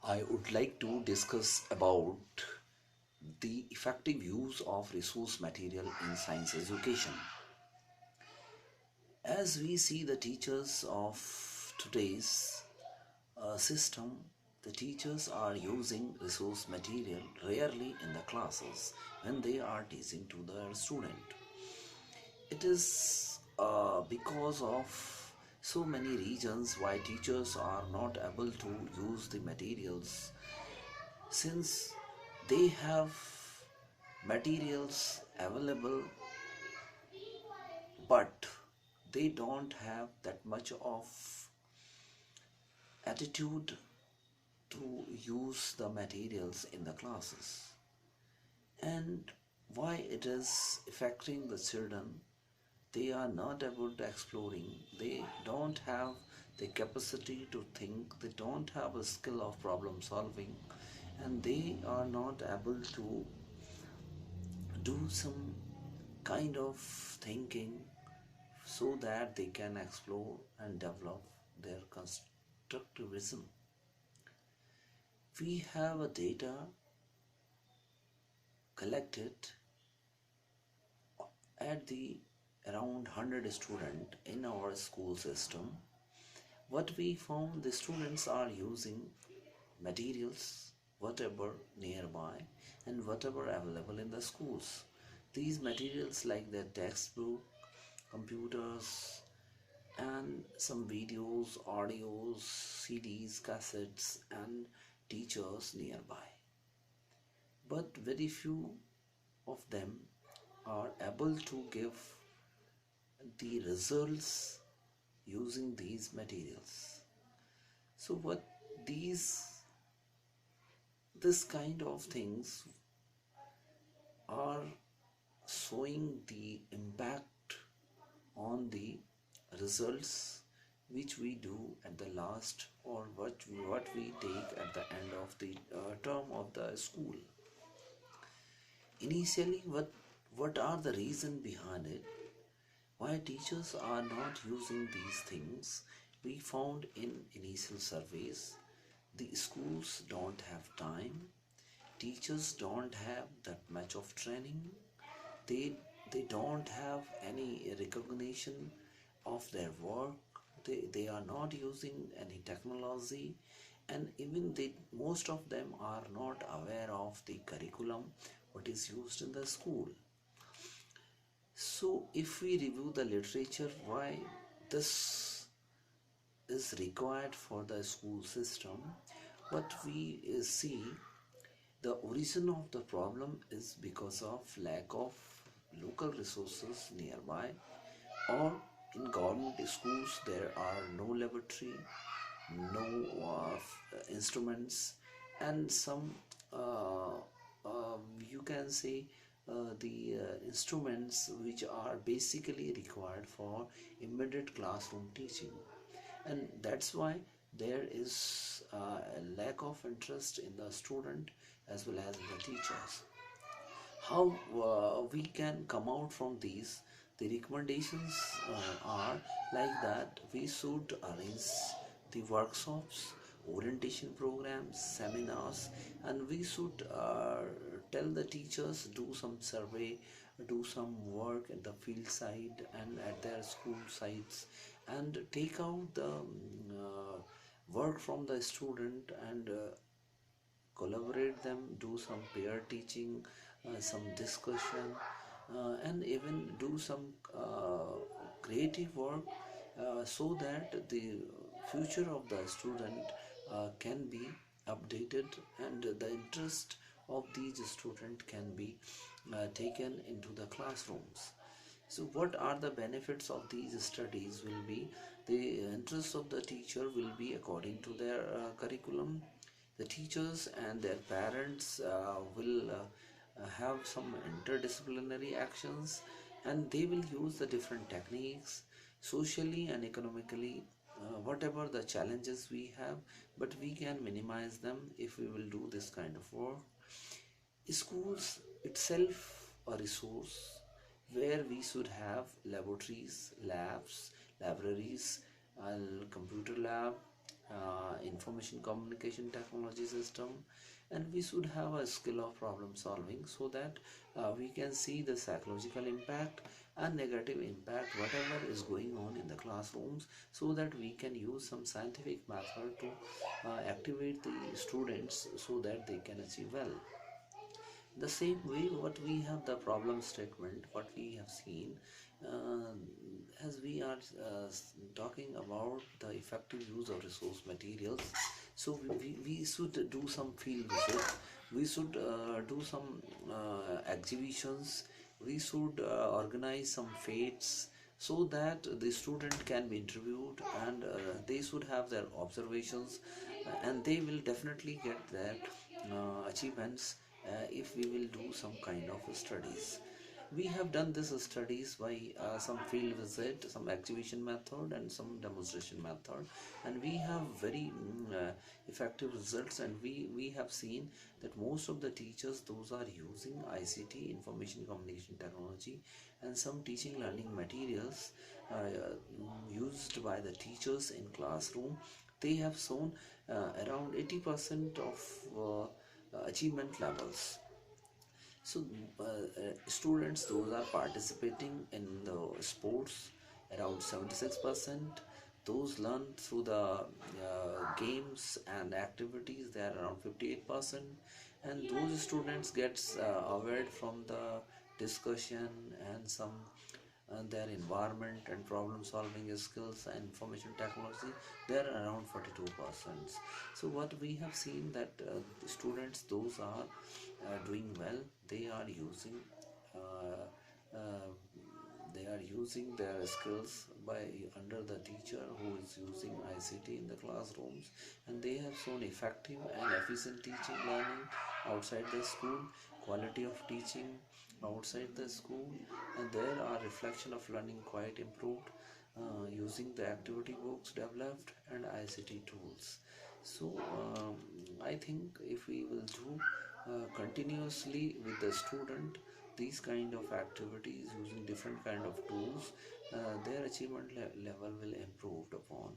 I would like to discuss about the effective use of resource material in science education. As we see the teachers of today's system, the teachers are using resource material rarely in the classes when they are teaching to their student. It is because of so many reasons why teachers are not able to use the materials since they have materials available but they don't have that much of attitude to use the materials in the classes. And why it is affecting the children, they are not able to exploring, they don't have the capacity to think, they don't have a skill of problem solving, and they are not able to do some kind of thinking so that they can explore and develop their constructivism. We have a data collected at the around 100 students in our school system. What we found, the students are using materials whatever nearby and whatever available in the schools. These materials like the textbook, computers, and some videos, audios, CDs, cassettes, and teachers nearby. But very few of them are able to give the results using these materials. So what these this kind of things are showing the impact on the results which we do at the last, or what we take at the end of the term of the school. Initially, what are the reason behind it? Why teachers are not using these things? We found in initial surveys, the schools don't have time, teachers don't have that much of training, they they don't have any recognition of their work, they are not using any technology, and even they, most of them are not aware of the curriculum what is used in the school. So if we review the literature why this is required for the school system, what we see, the origin of the problem is because of lack of local resources nearby, or in government schools there are no laboratory, no instruments, and some uh, you can say the instruments which are basically required for immediate classroom teaching, and that's why there is a lack of interest in the student as well as in the teachers. How we can come out from these? The recommendations are like that we should arrange the workshops, orientation programs, seminars, and we should tell the teachers do some survey, do some work at the field site and at their school sites, and take out the work from the student and collaborate them, do some peer teaching, some discussion, and even do some creative work so that the future of the student can be updated and the interest of these students can be taken into the classrooms. So what are the benefits of these studies will be, the interest of the teacher will be according to their curriculum. The teachers and their parents will have some interdisciplinary actions, and they will use the different techniques socially and economically, whatever the challenges we have, but we can minimize them if we will do this kind of work. Schools itself a resource where we should have laboratories, labs, libraries, computer lab, information communication technology system, and we should have a skill of problem solving, so that we can see the psychological impact and negative impact whatever is going on in the classrooms, so that we can use some scientific method to activate the students so that they can achieve well. The same way what we have the problem statement, what we have seen, uh, as we are talking about the effective use of resource materials, so we should do some field visit, we should do some exhibitions, we should organize some fates, so that the student can be interviewed, and they should have their observations, and they will definitely get their achievements if we will do some kind of studies. We have done this studies by some field visit, some exhibition method, and some demonstration method, and we have very effective results. And we have seen that most of the teachers, those are using ICT, information communication technology, and some teaching learning materials used by the teachers in classroom. They have shown around 80% of achievement levels. So students those are participating in the sports, around 76%. Those learn through the games and activities, they are around 58%. And those students gets aware from the discussion and some their environment and problem solving skills and information technology, they are around 42%. So what we have seen that the students those are doing well, they are using uh, uh, they are using their skills by under the teacher who is using ICT in the classrooms, and they have shown effective and efficient teaching learning outside the school, quality of teaching outside the school, and there are reflection of learning quite improved using the activity books developed and ICT tools. So I think if we will do continuously with the student these kind of activities using different kind of tools, their achievement level will improved upon.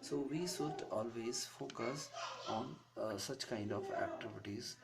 So we should always focus on such kind of activities